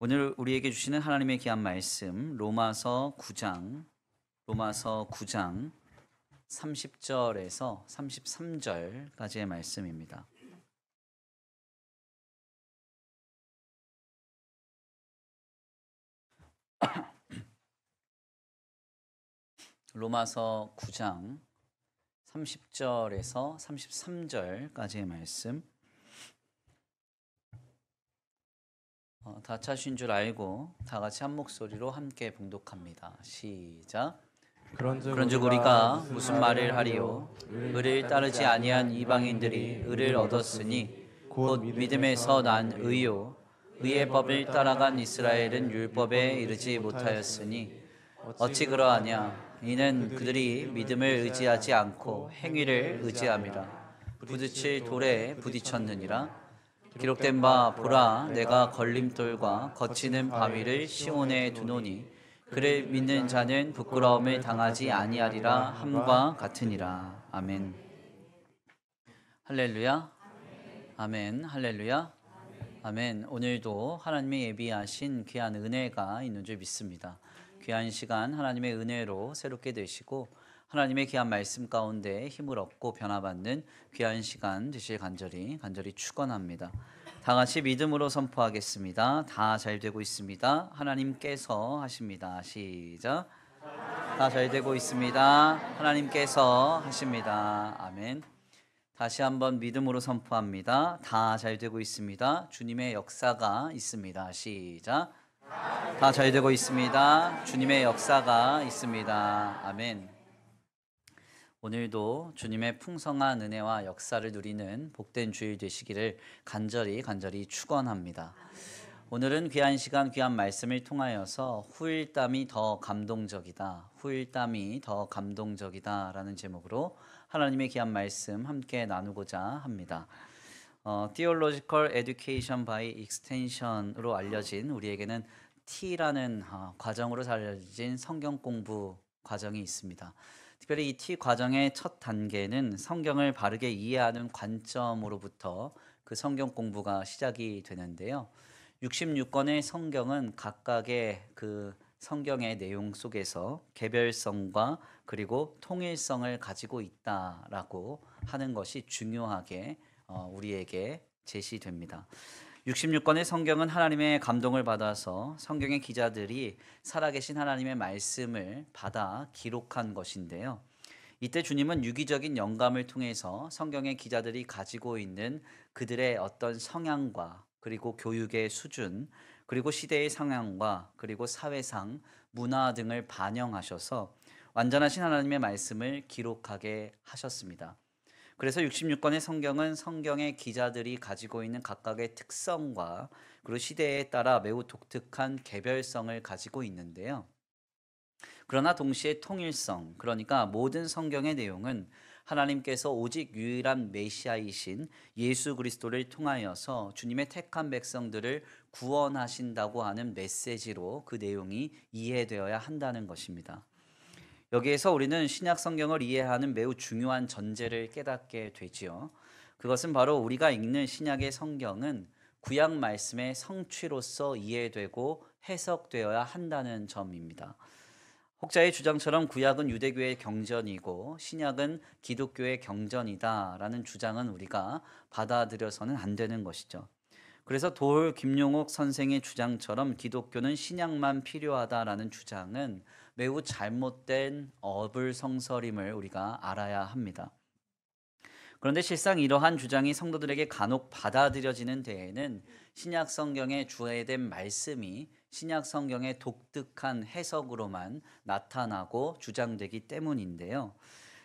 오늘 우리에게 주시는 하나님의 귀한 말씀 로마서 9장 30절에서 33절까지의 말씀입니다. 로마서 9장 30절에서 33절까지의 말씀. 다 찾으신 줄 알고 다 같이 한 목소리로 함께 봉독합니다. 시작. 그런즉 우리가 무슨 말을 하리요? 의를 따르지 아니한 이방인들이 의를 얻었으니 곧 믿음에서 난 의요. 의의 법을 따라간 이스라엘은 율법에 이르지 못하였으니 어찌 그러하냐? 이는 그들이 믿음을 의지하지 않고 행위를 의지함이라. 부딪힐 돌에 부딪혔느니라. 기록된 바 보라, 내가 걸림돌과 거치는 바위를 시온에 두노니 그를 믿는 자는 부끄러움을 당하지 아니하리라 함과 같으니라. 아멘. 할렐루야. 아멘. 할렐루야. 아멘. 오늘도 하나님의 예비하신 귀한 은혜가 있는 줄 믿습니다. 귀한 시간 하나님의 은혜로 새롭게 되시고 하나님의 귀한 말씀 가운데 힘을 얻고 변화받는 귀한 시간 되실 간절히 축원합니다. 다 같이 믿음으로 선포하겠습니다. 다 잘 되고 있습니다. 하나님께서 하십니다. 시작. 다 잘 되고 있습니다. 하나님께서 하십니다. 아멘. 다시 한번 믿음으로 선포합니다. 다 잘 되고 있습니다. 주님의 역사가 있습니다. 시작. 다 잘 되고 있습니다. 주님의 역사가 있습니다. 아멘. 오늘도 주님의 풍성한 은혜와 역사를 누리는 복된 주일 되시기를 간절히 축원합니다. 오늘은 귀한 시간 귀한 말씀을 통하여서 후일담이 더 감동적이다. 후일담이 더 감동적이다 라는 제목으로 하나님의 귀한 말씀 함께 나누고자 합니다. Theological Education by Extension으로 알려진 우리에게는 T라는 과정으로 알려진 성경 공부 과정이 있습니다. 특별히 이 T 과정의 첫 단계는 성경을 바르게 이해하는 관점으로부터 그 성경 공부가 시작이 되는데요. 66권의 성경은 각각의 그 성경의 내용 속에서 개별성과 그리고 통일성을 가지고 있다라고 하는 것이 중요하게 우리에게 제시됩니다. 66권의 성경은 하나님의 감동을 받아서 성경의 기자들이 살아계신 하나님의 말씀을 받아 기록한 것인데요. 이때 주님은 유기적인 영감을 통해서 성경의 기자들이 가지고 있는 그들의 어떤 성향과 그리고 교육의 수준, 그리고 시대의 상황과 그리고 사회상, 문화 등을 반영하셔서 완전하신 하나님의 말씀을 기록하게 하셨습니다. 그래서 66권의 성경은 성경의 기자들이 가지고 있는 각각의 특성과 그리고 시대에 따라 매우 독특한 개별성을 가지고 있는데요. 그러나 동시에 통일성, 그러니까 모든 성경의 내용은 하나님께서 오직 유일한 메시아이신 예수 그리스도를 통하여서 주님의 택한 백성들을 구원하신다고 하는 메시지로 그 내용이 이해되어야 한다는 것입니다. 여기에서 우리는 신약 성경을 이해하는 매우 중요한 전제를 깨닫게 되지요. 그것은 바로 우리가 읽는 신약의 성경은 구약 말씀의 성취로서 이해되고 해석되어야 한다는 점입니다. 혹자의 주장처럼 구약은 유대교의 경전이고 신약은 기독교의 경전이다라는 주장은 우리가 받아들여서는 안 되는 것이죠. 그래서 돌 김용옥 선생의 주장처럼 기독교는 신약만 필요하다라는 주장은 매우 잘못된 어불성설임을 우리가 알아야 합니다. 그런데 실상 이러한 주장이 성도들에게 간혹 받아들여지는 데에는 신약 성경에 주어된 말씀이 신약 성경의 독특한 해석으로만 나타나고 주장되기 때문인데요.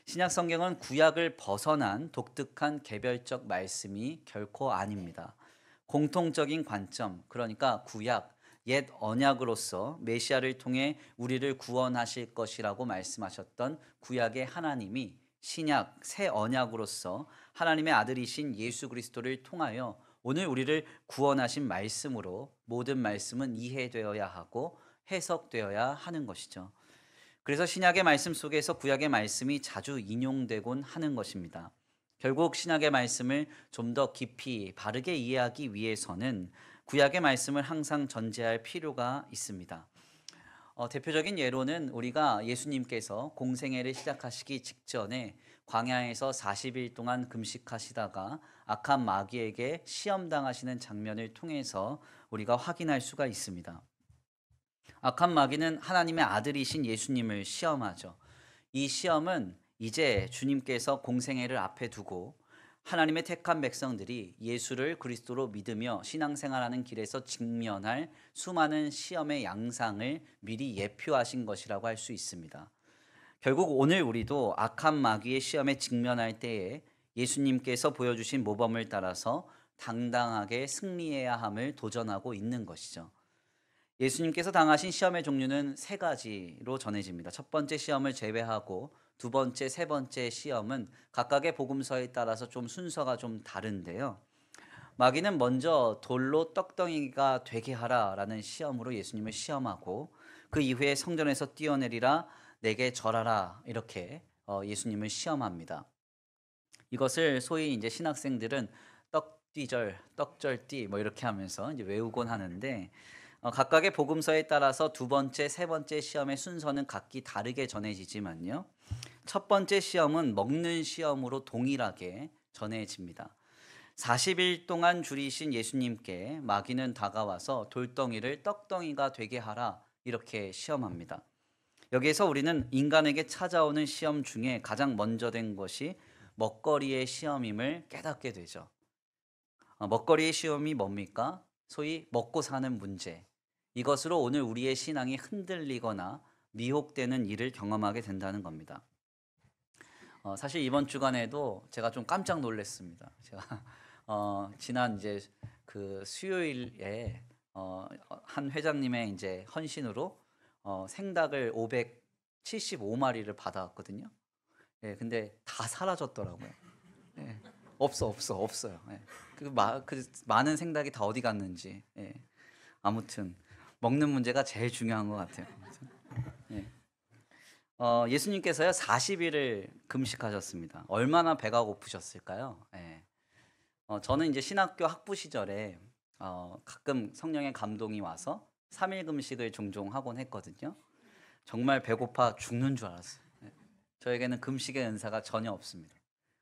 신약 성경은 구약을 벗어난 독특한 개별적 말씀이 결코 아닙니다. 공통적인 관점, 그러니까 구약, 옛 언약으로서 메시아를 통해 우리를 구원하실 것이라고 말씀하셨던 구약의 하나님이 신약, 새 언약으로서 하나님의 아들이신 예수 그리스도를 통하여 오늘 우리를 구원하신 말씀으로 모든 말씀은 이해되어야 하고 해석되어야 하는 것이죠. 그래서 신약의 말씀 속에서 구약의 말씀이 자주 인용되곤 하는 것입니다. 결국 신약의 말씀을 좀 더 깊이 바르게 이해하기 위해서는 구약의 말씀을 항상 전제할 필요가 있습니다. 대표적인 예로는 우리가 예수님께서 공생애를 시작하시기 직전에 광야에서 40일 동안 금식하시다가 악한 마귀에게 시험당하시는 장면을 통해서 우리가 확인할 수가 있습니다. 악한 마귀는 하나님의 아들이신 예수님을 시험하죠. 이 시험은 이제 주님께서 공생애를 앞에 두고 하나님의 택한 백성들이 예수를 그리스도로 믿으며 신앙생활하는 길에서 직면할 수많은 시험의 양상을 미리 예표하신 것이라고 할 수 있습니다. 결국 오늘 우리도 악한 마귀의 시험에 직면할 때에 예수님께서 보여주신 모범을 따라서 당당하게 승리해야 함을 도전하고 있는 것이죠. 예수님께서 당하신 시험의 종류는 세 가지로 전해집니다. 첫 번째 시험을 제외하고 두 번째, 세 번째 시험은 각각의 복음서에 따라서 좀 순서가 좀 다른데요. 마귀는 먼저 돌로 떡덩이가 되게 하라라는 시험으로 예수님을 시험하고 그 이후에 성전에서 뛰어내리라 내게 절하라 이렇게 예수님을 시험합니다. 이것을 소위 이제 신학생들은 떡뒤절, 떡절띠 뭐 이렇게 하면서 이제 외우곤 하는데 각각의 복음서에 따라서 두 번째, 세 번째 시험의 순서는 각기 다르게 전해지지만요. 첫 번째 시험은 먹는 시험으로 동일하게 전해집니다. 40일 동안 줄이신 예수님께 마귀는 다가와서 돌덩이를 떡덩이가 되게 하라 이렇게 시험합니다. 여기에서 우리는 인간에게 찾아오는 시험 중에 가장 먼저 된 것이 먹거리의 시험임을 깨닫게 되죠. 먹거리의 시험이 뭡니까? 소위 먹고 사는 문제. 이것으로 오늘 우리의 신앙이 흔들리거나 미혹되는 일을 경험하게 된다는 겁니다. 사실 이번 주간에도 제가 좀 깜짝 놀랐습니다. 제가 지난 이제 그 수요일에 한 회장님의 이제 헌신으로 생닭을 575마리를 받아왔거든요. 예, 근데 다 사라졌더라고요. 예, 없어요. 예. 그 많은 생닭이 다 어디 갔는지. 예. 아무튼 먹는 문제가 제일 중요한 것 같아요. 예. 예수님께서요 40일을 금식하셨습니다. 얼마나 배가 고프셨을까요? 예. 저는 이제 신학교 학부 시절에 가끔 성령의 감동이 와서 3일 금식을 종종 하곤 했거든요. 정말 배고파 죽는 줄 알았어요. 예. 저에게는 금식의 은사가 전혀 없습니다.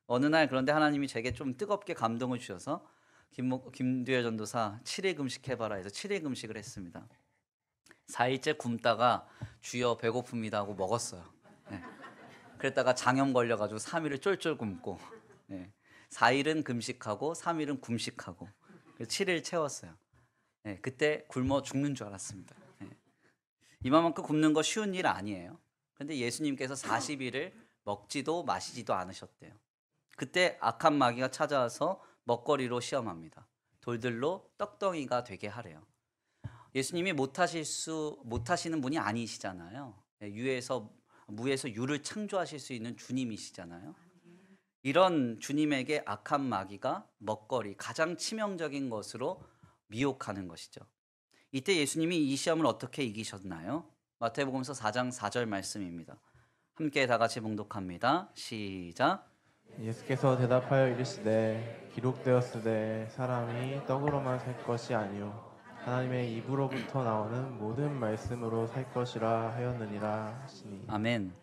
어느 날 그런데 하나님이 제게 좀 뜨겁게 감동을 주셔서 김두열 전도사 7일 금식해봐라 해서 7일 금식을 했습니다. 4일째 굶다가 주여 배고픕니다 하고 먹었어요. 네. 그랬다가 장염 걸려가지고 3일을 쫄쫄 굶고 4일은 금식하고 3일은 굶식하고 7일 채웠어요. 그때 굶어 죽는 줄 알았습니다. 이만큼 굶는 거 쉬운 일 아니에요. 그런데 예수님께서 40일을 먹지도 마시지도 않으셨대요. 그때 악한 마귀가 찾아와서 먹거리로 시험합니다. 돌들로 떡덩이가 되게 하래요. 예수님이 못하시는 분이 아니시잖아요. 무에서 유를 창조하실 수 있는 주님이시잖아요. 이런 주님에게 악한 마귀가 먹거리, 가장 치명적인 것으로 미혹하는 것이죠. 이때 예수님이 이 시험을 어떻게 이기셨나요? 마태복음서 4장 4절 말씀입니다. 함께 다 같이 봉독합니다. 시작. 예수께서 대답하여 이르시되 기록되었으되 사람이 떡으로만 살 것이 아니요 하나님의 입으로부터 나오는 모든 말씀으로 살 것이라 하였느니라 하시니. 아멘.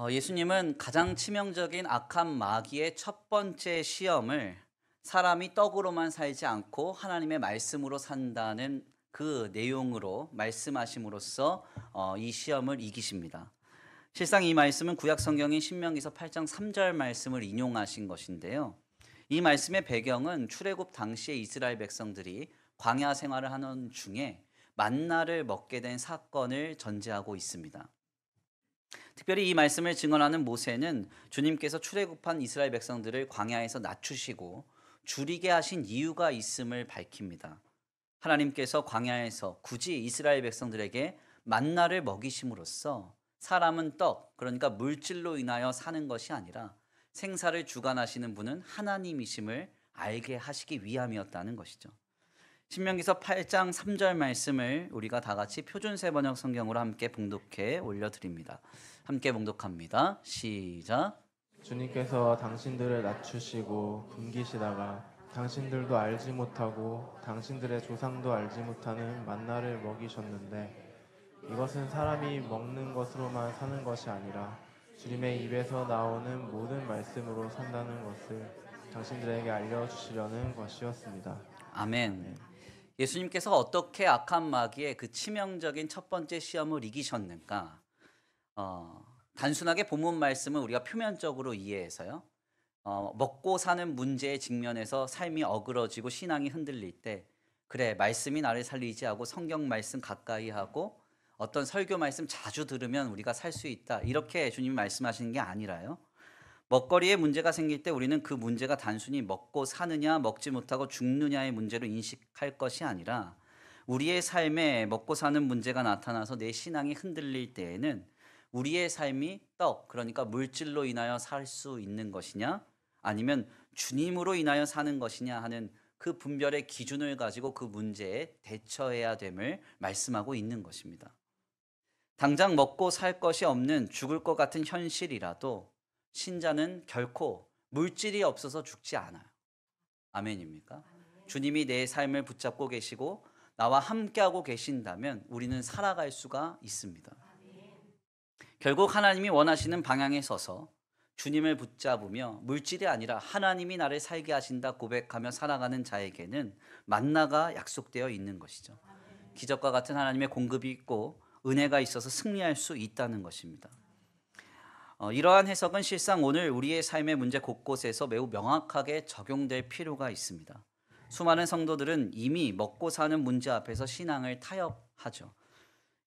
예수님은 가장 치명적인 악한 마귀의 첫 번째 시험을 사람이 떡으로만 살지 않고 하나님의 말씀으로 산다는 그 내용으로 말씀하심으로써 이 시험을 이기십니다. 실상 이 말씀은 구약 성경인 신명기서 8장 3절 말씀을 인용하신 것인데요. 이 말씀의 배경은 출애굽 당시의 이스라엘 백성들이 광야 생활을 하는 중에 만나를 먹게 된 사건을 전제하고 있습니다. 특별히 이 말씀을 증언하는 모세는 주님께서 출애굽한 이스라엘 백성들을 광야에서 낮추시고 줄이게 하신 이유가 있음을 밝힙니다. 하나님께서 광야에서 굳이 이스라엘 백성들에게 만나를 먹이심으로써 사람은 떡, 그러니까 물질로 인하여 사는 것이 아니라 생사를 주관하시는 분은 하나님이심을 알게 하시기 위함이었다는 것이죠. 신명기서 8장 3절 말씀을 우리가 다 같이 표준세 번역 성경으로 함께 봉독해 올려드립니다. 함께 봉독합니다. 시작. 주님께서 당신들을 낮추시고 굶기시다가 당신들도 알지 못하고 당신들의 조상도 알지 못하는 만나를 먹이셨는데 이것은 사람이 먹는 것으로만 사는 것이 아니라 주님의 입에서 나오는 모든 말씀으로 산다는 것을 당신들에게 알려주시려는 것이었습니다. 아멘. 예수님께서 어떻게 악한 마귀의 그 치명적인 첫 번째 시험을 이기셨는가? 단순하게 본문 말씀을 우리가 표면적으로 이해해서요. 먹고 사는 문제에 직면해서 삶이 어그러지고 신앙이 흔들릴 때 그래 말씀이 나를 살리지 하고 성경 말씀 가까이 하고 어떤 설교 말씀 자주 들으면 우리가 살 수 있다 이렇게 주님이 말씀하시는 게 아니라요. 먹거리에 문제가 생길 때 우리는 그 문제가 단순히 먹고 사느냐 먹지 못하고 죽느냐의 문제로 인식할 것이 아니라 우리의 삶에 먹고 사는 문제가 나타나서 내 신앙이 흔들릴 때에는 우리의 삶이 그러니까 물질로 인하여 살 수 있는 것이냐 아니면 주님으로 인하여 사는 것이냐 하는 그 분별의 기준을 가지고 그 문제에 대처해야 됨을 말씀하고 있는 것입니다. 당장 먹고 살 것이 없는 죽을 것 같은 현실이라도 신자는 결코 물질이 없어서 죽지 않아요. 아멘입니까? 주님이 내 삶을 붙잡고 계시고 나와 함께하고 계신다면 우리는 살아갈 수가 있습니다. 결국 하나님이 원하시는 방향에 서서 주님을 붙잡으며 물질이 아니라 하나님이 나를 살게 하신다 고백하며 살아가는 자에게는 만나가 약속되어 있는 것이죠. 기적과 같은 하나님의 공급이 있고 은혜가 있어서 승리할 수 있다는 것입니다. 이러한 해석은 실상 오늘 우리의 삶의 문제 곳곳에서 매우 명확하게 적용될 필요가 있습니다. 수많은 성도들은 이미 먹고 사는 문제 앞에서 신앙을 타협하죠.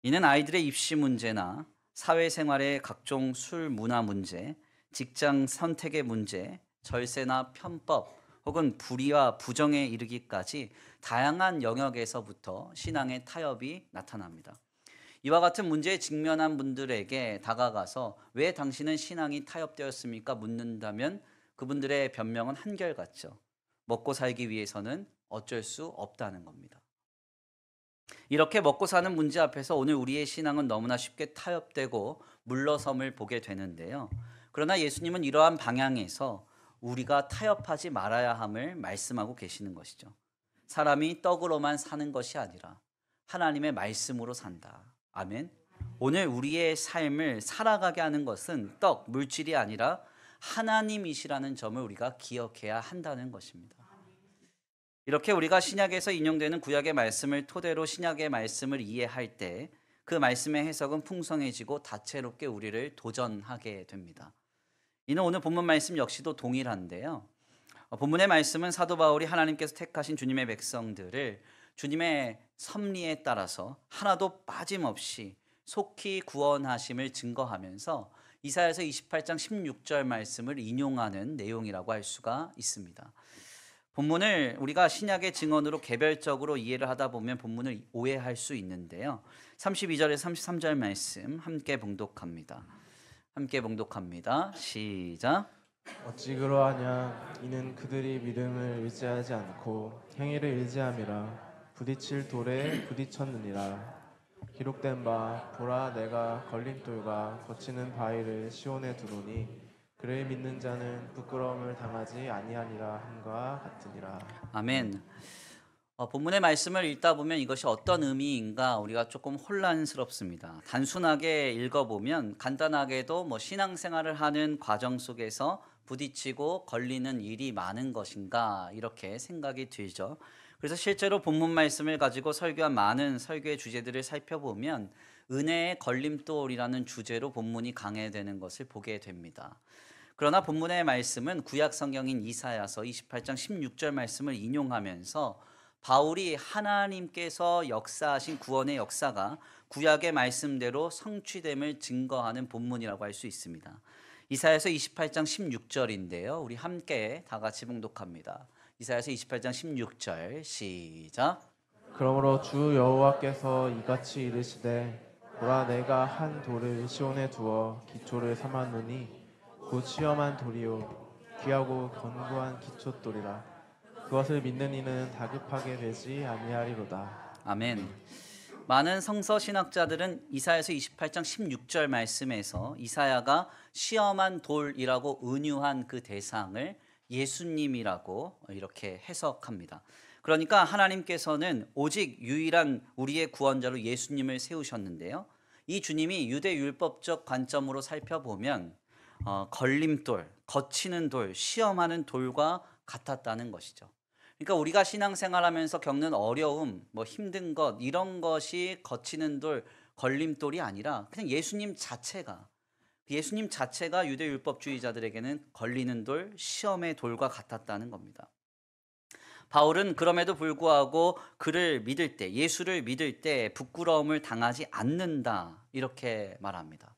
이는 아이들의 입시 문제나 사회생활의 각종 술 문화 문제, 직장 선택의 문제, 절세나 편법 혹은 불의와 부정에 이르기까지 다양한 영역에서부터 신앙의 타협이 나타납니다. 이와 같은 문제에 직면한 분들에게 다가가서 왜 당신은 신앙이 타협되었습니까? 묻는다면 그분들의 변명은 한결같죠. 먹고 살기 위해서는 어쩔 수 없다는 겁니다. 이렇게 먹고 사는 문제 앞에서 오늘 우리의 신앙은 너무나 쉽게 타협되고 물러섬을 보게 되는데요. 그러나 예수님은 이러한 방향에서 우리가 타협하지 말아야 함을 말씀하고 계시는 것이죠. 사람이 떡으로만 사는 것이 아니라 하나님의 말씀으로 산다. 아멘. 오늘 우리의 삶을 살아가게 하는 것은 떡, 물질이 아니라 하나님이시라는 점을 우리가 기억해야 한다는 것입니다. 이렇게 우리가 신약에서 인용되는 구약의 말씀을 토대로 신약의 말씀을 이해할 때 그 말씀의 해석은 풍성해지고 다채롭게 우리를 도전하게 됩니다. 이는 오늘 본문 말씀 역시도 동일한데요. 본문의 말씀은 사도 바울이 하나님께서 택하신 주님의 백성들을 주님의 섭리에 따라서 하나도 빠짐없이 속히 구원하심을 증거하면서 이사야서 28장 16절 말씀을 인용하는 내용이라고 할 수가 있습니다. 본문을 우리가 신약의 증언으로 개별적으로 이해를 하다 보면 본문을 오해할 수 있는데요. 32절에서 33절 말씀 함께 봉독합니다. 시작. 어찌 그러하냐 이는 그들이 믿음을 의지하지 않고 행위를 의지함이라 부딪힐 돌에 부딪혔느니라. 기록된 바 보라 내가 걸림돌과 거치는 바위를 시온에 두노니 그를 믿는 자는 부끄러움을 당하지 아니하니라 함과 같으니라. 아멘. 본문의 말씀을 읽다 보면 이것이 어떤 의미인가 우리가 조금 혼란스럽습니다. 단순하게 읽어보면 간단하게도 신앙생활을 하는 과정 속에서 부딪히고 걸리는 일이 많은 것인가 이렇게 생각이 들죠. 그래서 실제로 본문 말씀을 가지고 설교한 많은 설교의 주제들을 살펴보면 은혜의 걸림돌이라는 주제로 본문이 강해되는 것을 보게 됩니다. 그러나 본문의 말씀은 구약 성경인 이사야서 28장 16절 말씀을 인용하면서 바울이 하나님께서 역사하신 구원의 역사가 구약의 말씀대로 성취됨을 증거하는 본문이라고 할 수 있습니다. 이사야서 28장 16절인데요. 우리 함께 다 같이 봉독합니다. 이사야서 28장 16절 시작. 그러므로 주 여호와께서 이같이 이르시되 보라 내가 한 돌을 시온에 두어 기초를 삼았노니 곧 시험한 돌이요 귀하고 견고한 기초돌이라. 그것을 믿는 이는 다급하게 되지 아니하리로다. 아멘. 많은 성서 신학자들은 이사야서 28장 16절 말씀에서 이사야가 시험한 돌이라고 은유한 그 대상을 예수님이라고 이렇게 해석합니다. 그러니까 하나님께서는 오직 유일한 우리의 구원자로 예수님을 세우셨는데요. 이 주님이 유대 율법적 관점으로 살펴보면 걸림돌, 거치는 돌, 시험하는 돌과 같았다는 것이죠. 그러니까 우리가 신앙생활하면서 겪는 어려움, 뭐 힘든 것 이런 것이 거치는 돌, 걸림돌이 아니라 그냥 예수님 자체가 유대 율법주의자들에게는 걸리는 돌, 시험의 돌과 같았다는 겁니다. 바울은 그럼에도 불구하고 그를 믿을 때, 예수를 믿을 때 부끄러움을 당하지 않는다 이렇게 말합니다.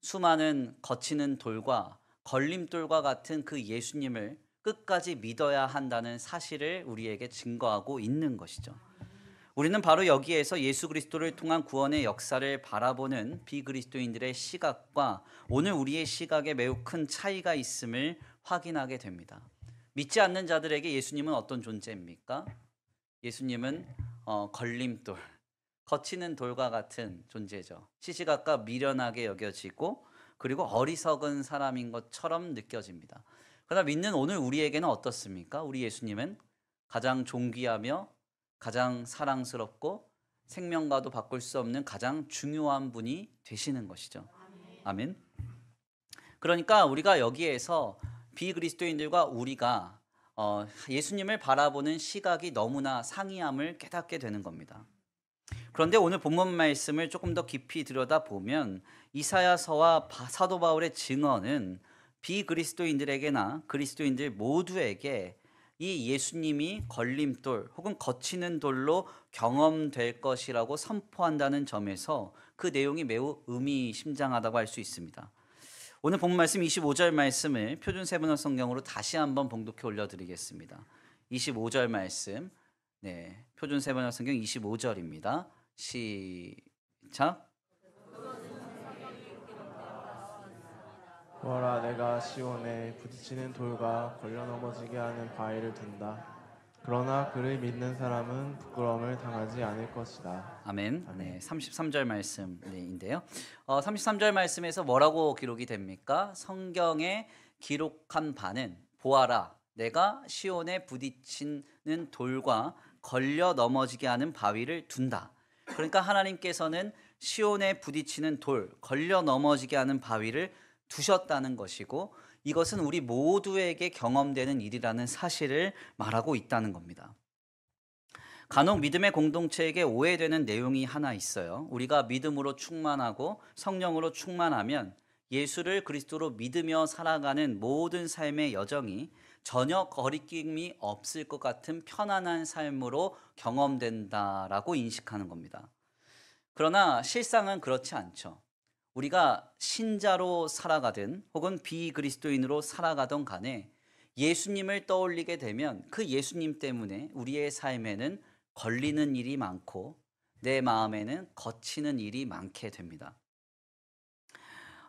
수많은 거치는 돌과 걸림돌과 같은 그 예수님을 끝까지 믿어야 한다는 사실을 우리에게 증거하고 있는 것이죠. 우리는 바로 여기에서 예수 그리스도를 통한 구원의 역사를 바라보는 비그리스도인들의 시각과 오늘 우리의 시각에 매우 큰 차이가 있음을 확인하게 됩니다. 믿지 않는 자들에게 예수님은 어떤 존재입니까? 예수님은 걸림돌, 거치는 돌과 같은 존재죠. 시시각각 미련하게 여겨지고 그리고 어리석은 사람인 것처럼 느껴집니다. 그러나 믿는 오늘 우리에게는 어떻습니까? 우리 예수님은 가장 존귀하며 가장 사랑스럽고 생명과도 바꿀 수 없는 가장 중요한 분이 되시는 것이죠. 아멘. 그러니까 우리가 여기에서 비그리스도인들과 우리가 예수님을 바라보는 시각이 너무나 상이함을 깨닫게 되는 겁니다. 그런데 오늘 본문 말씀을 조금 더 깊이 들여다보면 이사야서와 사도 바울의 증언은 비그리스도인들에게나 그리스도인들 모두에게 이 예수님이 걸림돌 혹은 거치는 돌로 경험될 것이라고 선포한다는 점에서 그 내용이 매우 의미심장하다고 할 수 있습니다. 오늘 본문 말씀 25절 말씀을 표준 세번역 성경으로 다시 한번 봉독해 올려드리겠습니다. 25절 말씀, 표준 세번역 성경 25절입니다. 시작. 보아라, 내가 시온에 부딪히는 돌과 걸려 넘어지게 하는 바위를 둔다. 그러나 그를 믿는 사람은 부끄러움을 당하지 않을 것이다. 아멘. 33절 말씀인데요. 33절 말씀에서 뭐라고 기록이 됩니까? 성경에 기록한 바는 보아라, 내가 시온에 부딪히는 돌과 걸려 넘어지게 하는 바위를 둔다. 그러니까 하나님께서는 시온에 부딪히는 돌, 걸려 넘어지게 하는 바위를 두셨다는 것이고 이것은 우리 모두에게 경험되는 일이라는 사실을 말하고 있다는 겁니다. 간혹 믿음의 공동체에게 오해되는 내용이 하나 있어요. 우리가 믿음으로 충만하고 성령으로 충만하면 예수를 그리스도로 믿으며 살아가는 모든 삶의 여정이 전혀 거리낌이 없을 것 같은 편안한 삶으로 경험된다라고 인식하는 겁니다. 그러나 실상은 그렇지 않죠. 우리가 신자로 살아가든 혹은 비그리스도인으로 살아가던 간에 예수님을 떠올리게 되면 그 예수님 때문에 우리의 삶에는 걸리는 일이 많고 내 마음에는 거치는 일이 많게 됩니다.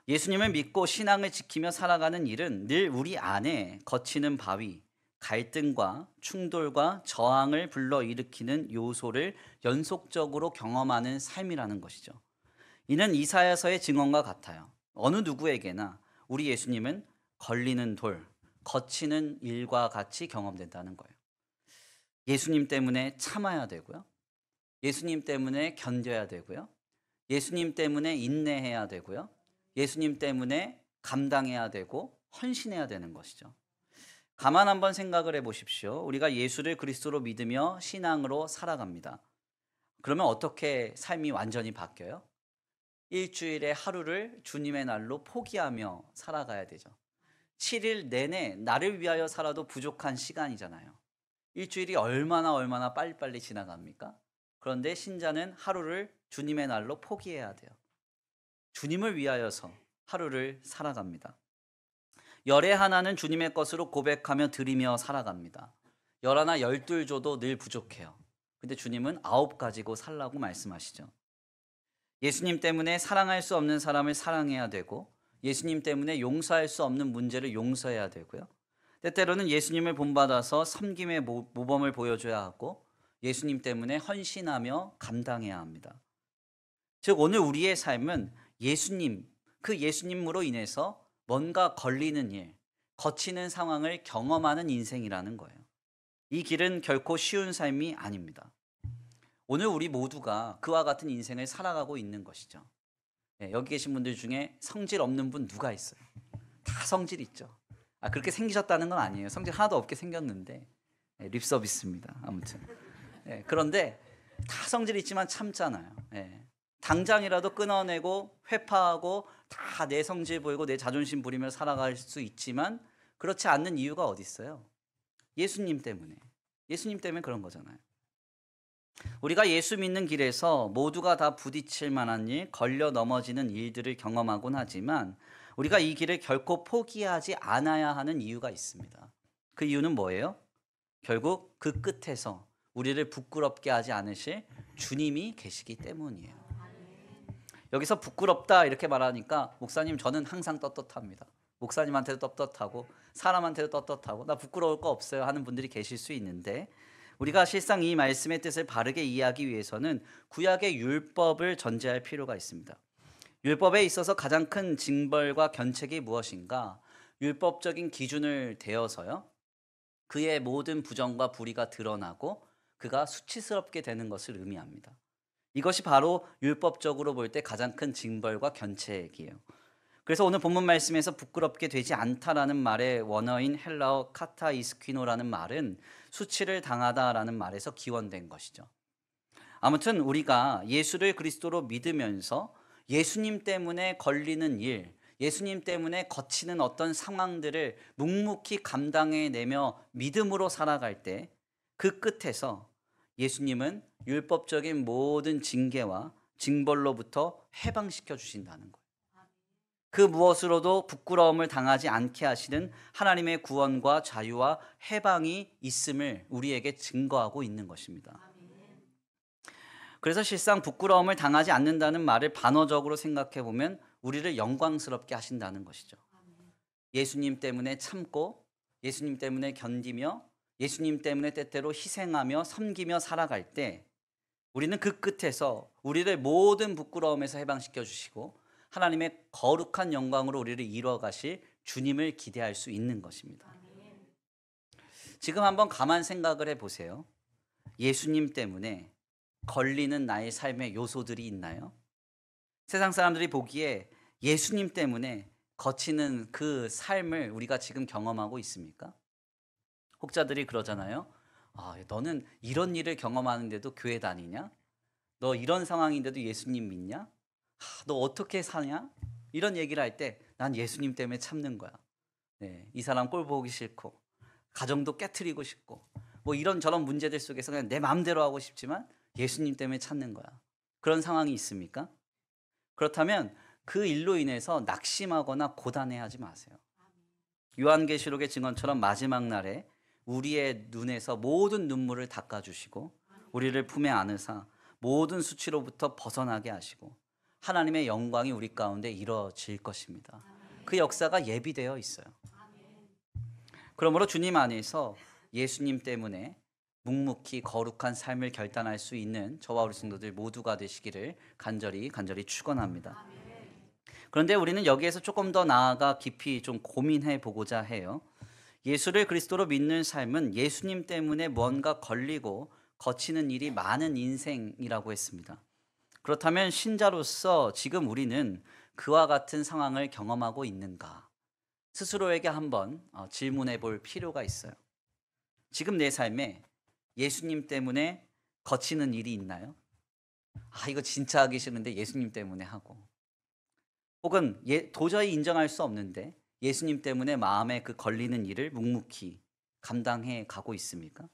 예수님을 믿고 신앙을 지키며 살아가는 일은 늘 우리 안에 거치는 바위, 갈등과 충돌과 저항을 불러일으키는 요소를 연속적으로 경험하는 삶이라는 것이죠. 이는 이사야서의 증언과 같아요. 어느 누구에게나 우리 예수님은 걸리는 돌, 거치는 일과 같이 경험된다는 거예요. 예수님 때문에 참아야 되고요. 예수님 때문에 견뎌야 되고요. 예수님 때문에 인내해야 되고요. 예수님 때문에 감당해야 되고 헌신해야 되는 것이죠. 가만 한번 생각을 해보십시오. 우리가 예수를 그리스도로 믿으며 신앙으로 살아갑니다. 그러면 어떻게 삶이 완전히 바뀌어요? 일주일에 하루를 주님의 날로 포기하며 살아가야 되죠. 7일 내내 나를 위하여 살아도 부족한 시간이잖아요. 일주일이 얼마나 빨리빨리 지나갑니까? 그런데 신자는 하루를 주님의 날로 포기해야 돼요. 주님을 위하여서 하루를 살아갑니다. 열의 하나는 주님의 것으로 고백하며 드리며 살아갑니다. 열 하나 열둘 줘도 늘 부족해요. 근데 주님은 9 가지고 살라고 말씀하시죠. 예수님 때문에 사랑할 수 없는 사람을 사랑해야 되고 예수님 때문에 용서할 수 없는 문제를 용서해야 되고요. 때때로는 예수님을 본받아서 섬김의 모범을 보여줘야 하고 예수님 때문에 헌신하며 감당해야 합니다. 즉 오늘 우리의 삶은 예수님, 그 예수님으로 인해서 뭔가 걸리는 일, 거치는 상황을 경험하는 인생이라는 거예요. 이 길은 결코 쉬운 삶이 아닙니다. 오늘 우리 모두가 그와 같은 인생을 살아가고 있는 것이죠. 여기 계신 분들 중에 성질 없는 분 누가 있어요? 다 성질 있죠. 그렇게 생기셨다는 건 아니에요. 성질 하나도 없게 생겼는데 립 서비스입니다. 아무튼 그런데 다 성질 있지만 참잖아요. 당장이라도 끊어내고 회파하고 다 내 성질 보이고 내 자존심 부리며 살아갈 수 있지만 그렇지 않는 이유가 어디 있어요? 예수님 때문에. 예수님 때문에 그런 거잖아요. 우리가 예수 믿는 길에서 모두가 다 부딪힐 만한 일, 걸려 넘어지는 일들을 경험하곤 하지만 우리가 이 길을 결코 포기하지 않아야 하는 이유가 있습니다. 그 이유는 뭐예요? 결국 그 끝에서 우리를 부끄럽게 하지 않으실 주님이 계시기 때문이에요. 여기서 부끄럽다 이렇게 말하니까 목사님 저는 항상 떳떳합니다. 목사님한테도 떳떳하고 사람한테도 떳떳하고 나 부끄러울 거 없어요 하는 분들이 계실 수 있는데 우리가 실상 이 말씀의 뜻을 바르게 이해하기 위해서는 구약의 율법을 전제할 필요가 있습니다. 율법에 있어서 가장 큰 징벌과 견책이 무엇인가? 율법적인 기준을 대어서요. 그의 모든 부정과 불의가 드러나고 그가 수치스럽게 되는 것을 의미합니다. 이것이 바로 율법적으로 볼 때 가장 큰 징벌과 견책이에요. 그래서 오늘 본문 말씀에서 부끄럽게 되지 않다라는 말의 원어인 헬라어 카타이스퀴노라는 말은 수치를 당하다라는 말에서 기원된 것이죠. 아무튼 우리가 예수를 그리스도로 믿으면서 예수님 때문에 걸리는 일, 예수님 때문에 거치는 어떤 상황들을 묵묵히 감당해내며 믿음으로 살아갈 때 그 끝에서 예수님은 율법적인 모든 징계와 징벌로부터 해방시켜 주신다는 거예요. 그 무엇으로도 부끄러움을 당하지 않게 하시는 하나님의 구원과 자유와 해방이 있음을 우리에게 증거하고 있는 것입니다. 그래서 실상 부끄러움을 당하지 않는다는 말을 반어적으로 생각해 보면 우리를 영광스럽게 하신다는 것이죠. 예수님 때문에 참고 예수님 때문에 견디며 예수님 때문에 때때로 희생하며 섬기며 살아갈 때 우리는 그 끝에서 우리를 모든 부끄러움에서 해방시켜 주시고 하나님의 거룩한 영광으로 우리를 이루어가실 주님을 기대할 수 있는 것입니다. 지금 한번 가만 생각을 해보세요. 예수님 때문에 걸리는 나의 삶의 요소들이 있나요? 세상 사람들이 보기에 예수님 때문에 거치는 그 삶을 우리가 지금 경험하고 있습니까? 혹자들이 그러잖아요. 너는 이런 일을 경험하는데도 교회 다니냐? 너 이런 상황인데도 예수님 믿냐? 너 어떻게 사냐? 이런 얘기를 할 때 난 예수님 때문에 참는 거야. 이 사람 꼴 보기 싫고 가정도 깨트리고 싶고 뭐 이런저런 문제들 속에서 그냥 내 마음대로 하고 싶지만 예수님 때문에 참는 거야. 그런 상황이 있습니까? 그렇다면 그 일로 인해서 낙심하거나 고단해하지 마세요. 요한계시록의 증언처럼 마지막 날에 우리의 눈에서 모든 눈물을 닦아주시고 우리를 품에 안으사 모든 수치로부터 벗어나게 하시고 하나님의 영광이 우리 가운데 이루어질 것입니다. 그 역사가 예비되어 있어요. 그러므로 주님 안에서 예수님 때문에 묵묵히 거룩한 삶을 결단할 수 있는 저와 우리 성도들 모두가 되시기를 간절히 축원합니다. 그런데 우리는 여기에서 조금 더 나아가 깊이 좀 고민해 보고자 해요. 예수를 그리스도로 믿는 삶은 예수님 때문에 뭔가 걸리고 거치는 일이 많은 인생이라고 했습니다. 그렇다면 신자로서 지금 우리는 그와 같은 상황을 경험하고 있는가? 스스로에게 한번 질문해 볼 필요가 있어요. 지금 내 삶에 예수님 때문에 거치는 일이 있나요? 이거 진짜 하기 싫은데 예수님 때문에 하고. 혹은 도저히 인정할 수 없는데 예수님 때문에 마음에 그 걸리는 일을 묵묵히 감당해 가고 있습니까?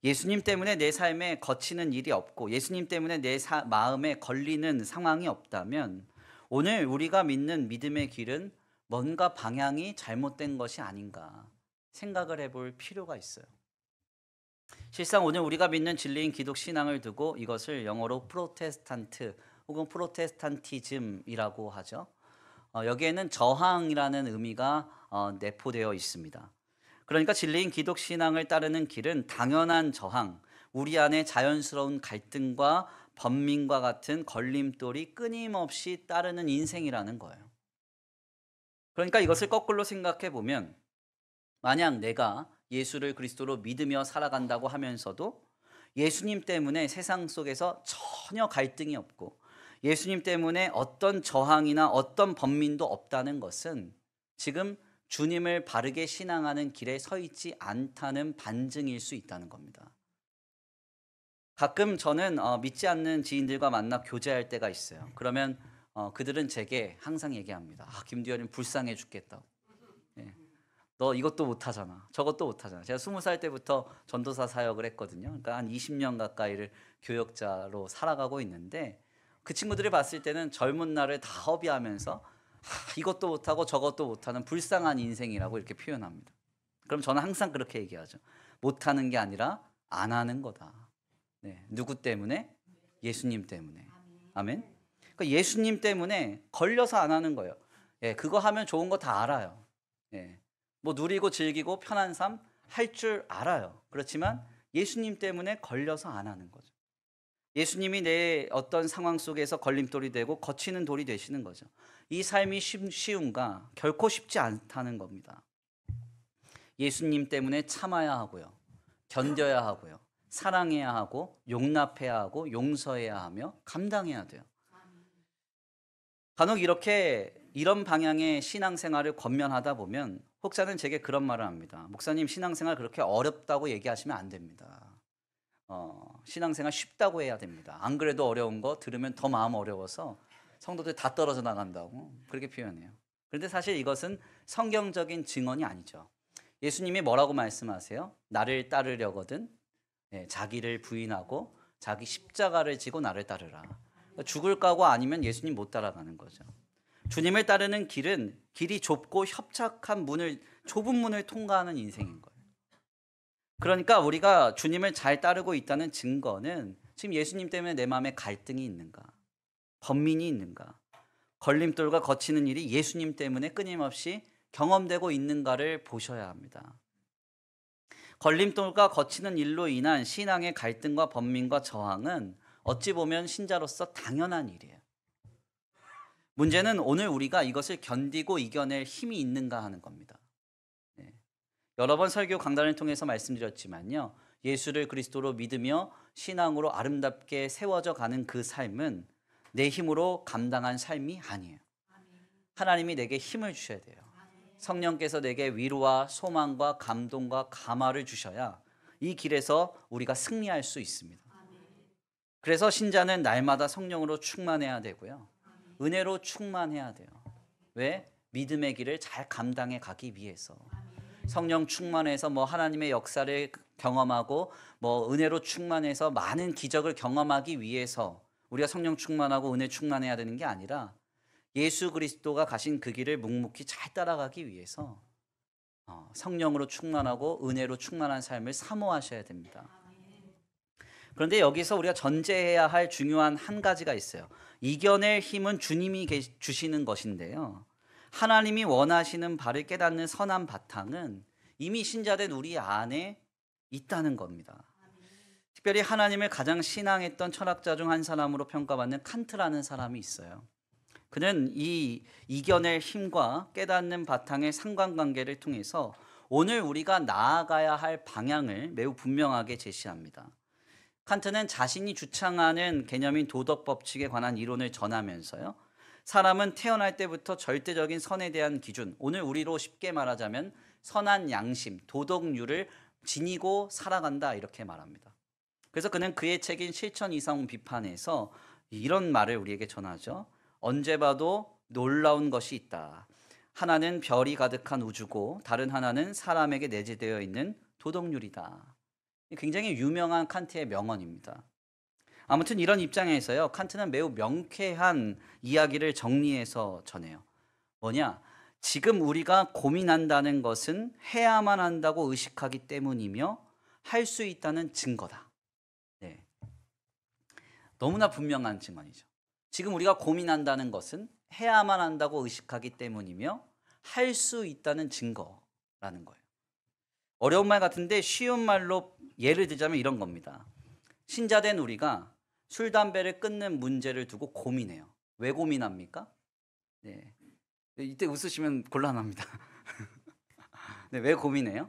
예수님 때문에 내 삶에 거치는 일이 없고 예수님 때문에 내 마음에 걸리는 상황이 없다면 오늘 우리가 믿는 믿음의 길은 뭔가 방향이 잘못된 것이 아닌가 생각을 해볼 필요가 있어요. 실상 오늘 우리가 믿는 진리인 기독 신앙을 두고 이것을 영어로 프로테스탄트 혹은 프로테스탄티즘이라고 하죠. 여기에는 저항이라는 의미가 내포되어 있습니다. 그러니까 진리인 기독 신앙을 따르는 길은 당연한 저항, 우리 안에 자연스러운 갈등과 번민과 같은 걸림돌이 끊임없이 따르는 인생이라는 거예요. 그러니까 이것을 거꾸로 생각해 보면 만약 내가 예수를 그리스도로 믿으며 살아간다고 하면서도 예수님 때문에 세상 속에서 전혀 갈등이 없고 예수님 때문에 어떤 저항이나 어떤 번민도 없다는 것은 지금 주님을 바르게 신앙하는 길에 서 있지 않다는 반증일 수 있다는 겁니다. 가끔 저는 믿지 않는 지인들과 만나 교제할 때가 있어요. 그러면 그들은 제게 항상 얘기합니다. 김두현은 불쌍해 죽겠다고. 예. 너 이것도 못하잖아. 저것도 못하잖아. 제가 20살 때부터 전도사 사역을 했거든요. 그러니까 한 20년 가까이를 교역자로 살아가고 있는데 그 친구들이 봤을 때는 젊은 날을 다 허비하면서 이것도 못하고 저것도 못하는 불쌍한 인생이라고 이렇게 표현합니다. 그럼 저는 항상 그렇게 얘기하죠. 못하는 게 아니라 안 하는 거다. 네. 누구 때문에? 예수님 때문에. 아멘. 그러니까 예수님 때문에 걸려서 안 하는 거예요. 예, 그거 하면 좋은 거 다 알아요. 예. 뭐 누리고 즐기고 편한 삶 할 줄 알아요. 그렇지만 예수님 때문에 걸려서 안 하는 거죠. 예수님이 내 어떤 상황 속에서 걸림돌이 되고 거치는 돌이 되시는 거죠. 이 삶이 쉬운가? 결코 쉽지 않다는 겁니다. 예수님 때문에 참아야 하고요. 견뎌야 하고요. 사랑해야 하고 용납해야 하고 용서해야 하며 감당해야 돼요. 간혹 이런 방향의 신앙생활을 권면하다 보면 혹자는 제게 그런 말을 합니다. 목사님, 신앙생활 그렇게 어렵다고 얘기하시면 안 됩니다. 신앙생활 쉽다고 해야 됩니다. 안 그래도 어려운 거 들으면 더 마음 어려워서 성도들 다 떨어져 나간다고 그렇게 표현해요. 그런데 사실 이것은 성경적인 증언이 아니죠. 예수님이 뭐라고 말씀하세요? 나를 따르려거든 자기를 부인하고 자기 십자가를 지고 나를 따르라. 죽을 각오 아니면 예수님 못 따라가는 거죠. 주님을 따르는 길은 길이 좁고 협착한 좁은 문을 통과하는 인생인 거예요. 그러니까 우리가 주님을 잘 따르고 있다는 증거는 지금 예수님 때문에 내 마음에 갈등이 있는가, 번민이 있는가, 걸림돌과 거치는 일이 예수님 때문에 끊임없이 경험되고 있는가를 보셔야 합니다. 걸림돌과 거치는 일로 인한 신앙의 갈등과 번민과 저항은 어찌 보면 신자로서 당연한 일이에요. 문제는 오늘 우리가 이것을 견디고 이겨낼 힘이 있는가 하는 겁니다. 여러 번 설교 강단을 통해서 말씀드렸지만요. 예수를 그리스도로 믿으며 신앙으로 아름답게 세워져 가는 그 삶은 내 힘으로 감당한 삶이 아니에요. 하나님이 내게 힘을 주셔야 돼요. 성령께서 내게 위로와 소망과 감동과 감화를 주셔야 이 길에서 우리가 승리할 수 있습니다. 그래서 신자는 날마다 성령으로 충만해야 되고요. 은혜로 충만해야 돼요. 왜? 믿음의 길을 잘 감당해 가기 위해서. 성령 충만해서 하나님의 역사를 경험하고 은혜로 충만해서 많은 기적을 경험하기 위해서 우리가 성령 충만하고 은혜 충만해야 되는 게 아니라 예수 그리스도가 가신 그 길을 묵묵히 잘 따라가기 위해서 성령으로 충만하고 은혜로 충만한 삶을 사모하셔야 됩니다. 그런데 여기서 우리가 전제해야 할 중요한 한 가지가 있어요. 이겨낼 힘은 주님이 주시는 것인데요. 하나님이 원하시는 바를 깨닫는 선한 바탕은 이미 신자된 우리 안에 있다는 겁니다. 특별히 하나님을 가장 신앙했던 철학자 중 한 사람으로 평가받는 칸트라는 사람이 있어요. 그는 이 이겨낼 힘과 깨닫는 바탕의 상관관계를 통해서 오늘 우리가 나아가야 할 방향을 매우 분명하게 제시합니다. 칸트는 자신이 주창하는 개념인 도덕 법칙에 관한 이론을 전하면서요. 사람은 태어날 때부터 절대적인 선에 대한 기준, 오늘 우리로 쉽게 말하자면 선한 양심, 도덕률을 지니고 살아간다 이렇게 말합니다. 그래서 그는 그의 책인 실천 이상 비판에서 이런 말을 우리에게 전하죠. 언제 봐도 놀라운 것이 있다. 하나는 별이 가득한 우주고 다른 하나는 사람에게 내재되어 있는 도덕률이다. 굉장히 유명한 칸트의 명언입니다. 아무튼 이런 입장에서요. 칸트는 매우 명쾌한 이야기를 정리해서 전해요. 뭐냐? 지금 우리가 고민한다는 것은 해야만 한다고 의식하기 때문이며 할 수 있다는 증거다. 네. 너무나 분명한 증언이죠. 지금 우리가 고민한다는 것은 해야만 한다고 의식하기 때문이며 할 수 있다는 증거라는 거예요. 어려운 말 같은데 쉬운 말로 예를 들자면 이런 겁니다. 신자된 우리가 술, 담배를 끊는 문제를 두고 고민해요. 왜 고민합니까? 네. 이때 웃으시면 곤란합니다. 네, 왜 고민해요?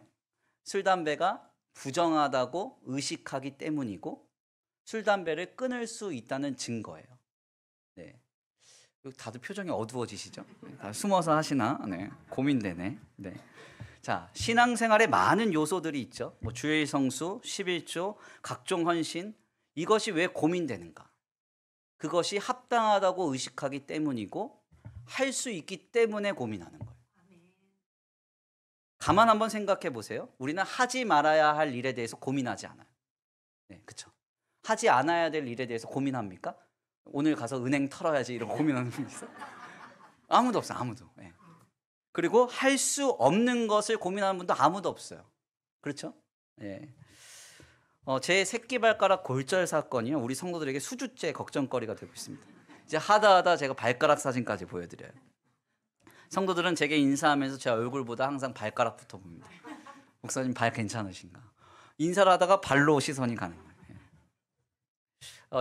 술, 담배가 부정하다고 의식하기 때문이고 술, 담배를 끊을 수 있다는 증거예요. 네. 다들 표정이 어두워지시죠? 다 숨어서 하시나? 네. 고민되네. 네. 자, 신앙생활에 많은 요소들이 있죠. 뭐 주일 성수, 11조, 각종 헌신. 이것이 왜 고민되는가? 그것이 합당하다고 의식하기 때문이고 할 수 있기 때문에 고민하는 거예요. 가만 한번 생각해 보세요. 우리는 하지 말아야 할 일에 대해서 고민하지 않아요. 네, 그렇죠. 하지 않아야 될 일에 대해서 고민합니까? 오늘 가서 은행 털어야지 이런 고민하는 분 있어? 아무도 없어요. 아무도. 네. 그리고 할 수 없는 것을 고민하는 분도 아무도 없어요. 그렇죠? 네. 제 새끼발가락 골절 사건이요. 우리 성도들에게 수주째 걱정거리가 되고 있습니다. 이제 하다 제가 발가락 사진까지 보여드려요. 성도들은 제게 인사하면서 제 얼굴보다 항상 발가락부터 봅니다. 목사님 발 괜찮으신가? 인사를 하다가 발로 시선이 가는 거예요.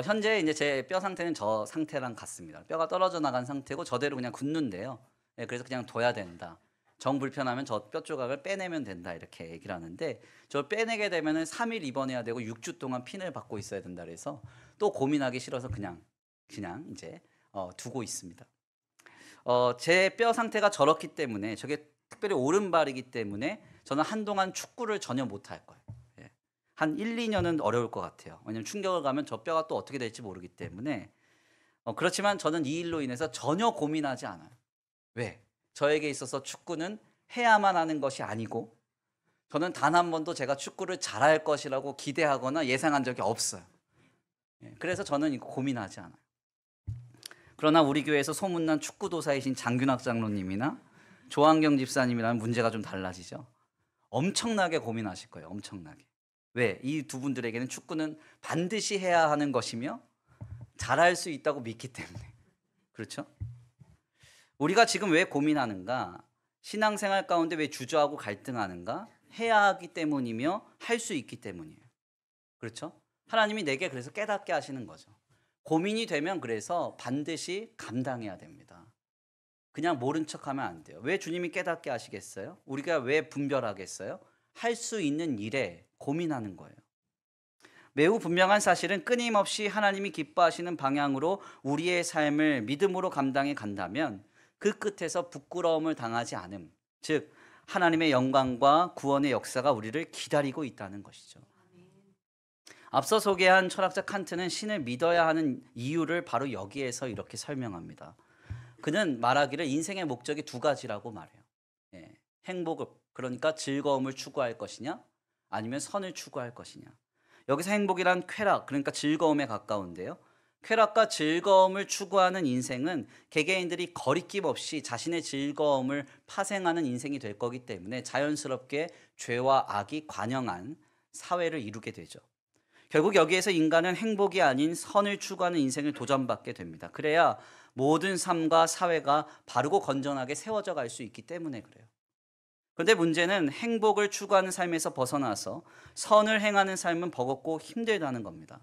현재 이제 제 뼈 상태는 저 상태랑 같습니다. 뼈가 떨어져 나간 상태고 저대로 그냥 굳는데요. 그래서 그냥 둬야 된다. 정 불편하면 저 뼈 조각을 빼내면 된다 이렇게 얘기를 하는데 저 빼내게 되면은 3일 입원해야 되고 6주 동안 핀을 받고 있어야 된다 그래서 또 고민하기 싫어서 그냥 이제 두고 있습니다. 제 뼈 상태가 저렇기 때문에 저게 특별히 오른발이기 때문에 저는 한동안 축구를 전혀 못할 거예요. 한 1, 2년은 어려울 것 같아요. 왜냐면 충격을 가면 저 뼈가 또 어떻게 될지 모르기 때문에 그렇지만 저는 이 일로 인해서 전혀 고민하지 않아요. 왜? 저에게 있어서 축구는 해야만 하는 것이 아니고 저는 단 한 번도 제가 축구를 잘할 것이라고 기대하거나 예상한 적이 없어요. 그래서 저는 이거 고민하지 않아요. 그러나 우리 교회에서 소문난 축구도사이신 장균학 장로님이나 조한경 집사님이라면 문제가 좀 달라지죠. 엄청나게 고민하실 거예요. 엄청나게. 왜? 이 두 분들에게는 축구는 반드시 해야 하는 것이며 잘할 수 있다고 믿기 때문에. 그렇죠? 우리가 지금 왜 고민하는가? 신앙생활 가운데 왜 주저하고 갈등하는가? 해야 하기 때문이며 할 수 있기 때문이에요. 그렇죠? 하나님이 내게 그래서 깨닫게 하시는 거죠. 고민이 되면 그래서 반드시 감당해야 됩니다. 그냥 모른 척하면 안 돼요. 왜 주님이 깨닫게 하시겠어요? 우리가 왜 분별하겠어요? 할 수 있는 일에 고민하는 거예요. 매우 분명한 사실은 끊임없이 하나님이 기뻐하시는 방향으로 우리의 삶을 믿음으로 감당해 간다면 그 끝에서 부끄러움을 당하지 않음, 즉 하나님의 영광과 구원의 역사가 우리를 기다리고 있다는 것이죠. 앞서 소개한 철학자 칸트는 신을 믿어야 하는 이유를 바로 여기에서 이렇게 설명합니다. 그는 말하기를 인생의 목적이 두 가지라고 말해요. 행복을, 그러니까 즐거움을 추구할 것이냐 아니면 선을 추구할 것이냐. 여기서 행복이란 쾌락, 그러니까 즐거움에 가까운데요. 쾌락과 즐거움을 추구하는 인생은 개개인들이 거리낌 없이 자신의 즐거움을 파생하는 인생이 될 거기 때문에 자연스럽게 죄와 악이 관영한 사회를 이루게 되죠. 결국 여기에서 인간은 행복이 아닌 선을 추구하는 인생을 도전받게 됩니다. 그래야 모든 삶과 사회가 바르고 건전하게 세워져 갈 수 있기 때문에 그래요. 그런데 문제는 행복을 추구하는 삶에서 벗어나서 선을 행하는 삶은 버겁고 힘들다는 겁니다.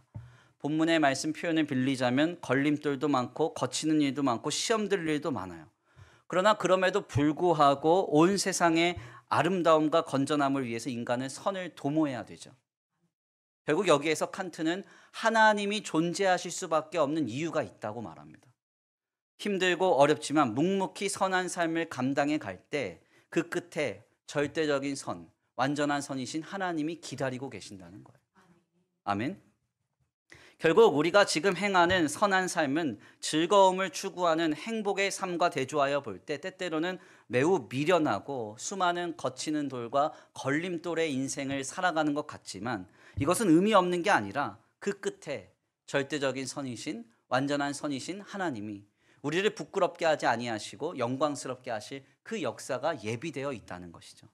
본문의 말씀 표현을 빌리자면 걸림돌도 많고 거치는 일도 많고 시험 들 일도 많아요. 그러나 그럼에도 불구하고 온 세상의 아름다움과 건전함을 위해서 인간은 선을 도모해야 되죠. 결국 여기에서 칸트는 하나님이 존재하실 수밖에 없는 이유가 있다고 말합니다. 힘들고 어렵지만 묵묵히 선한 삶을 감당해 갈 때 그 끝에 절대적인 선, 완전한 선이신 하나님이 기다리고 계신다는 거예요. 아멘. 결국 우리가 지금 행하는 선한 삶은 즐거움을 추구하는 행복의 삶과 대조하여 볼 때 때때로는 매우 미련하고 수많은 거치는 돌과 걸림돌의 인생을 살아가는 것 같지만 이것은 의미 없는 게 아니라 그 끝에 절대적인 선이신 완전한 선이신 하나님이 우리를 부끄럽게 하지 아니하시고 영광스럽게 하실 그 역사가 예비되어 있다는 것이죠.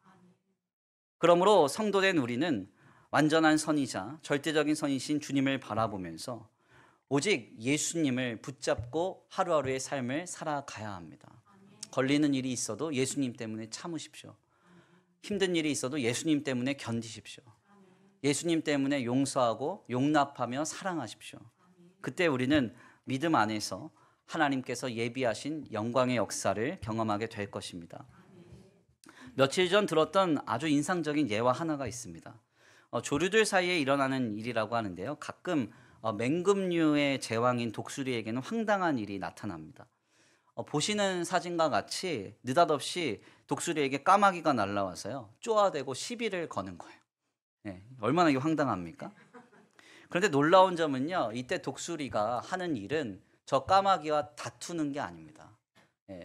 그러므로 성도된 우리는 완전한 선이자 절대적인 선이신 주님을 바라보면서 오직 예수님을 붙잡고 하루하루의 삶을 살아가야 합니다. 걸리는 일이 있어도 예수님 때문에 참으십시오. 힘든 일이 있어도 예수님 때문에 견디십시오. 예수님 때문에 용서하고 용납하며 사랑하십시오. 그때 우리는 믿음 안에서 하나님께서 예비하신 영광의 역사를 경험하게 될 것입니다. 며칠 전 들었던 아주 인상적인 예화 하나가 있습니다. 조류들 사이에 일어나는 일이라고 하는데요. 가끔 맹금류의 제왕인 독수리에게는 황당한 일이 나타납니다. 보시는 사진과 같이 느닷없이 독수리에게 까마귀가 날라와서요, 쪼아대고 시비를 거는 거예요. 얼마나 이게 황당합니까? 그런데 놀라운 점은요, 이때 독수리가 하는 일은 저 까마귀와 다투는 게 아닙니다.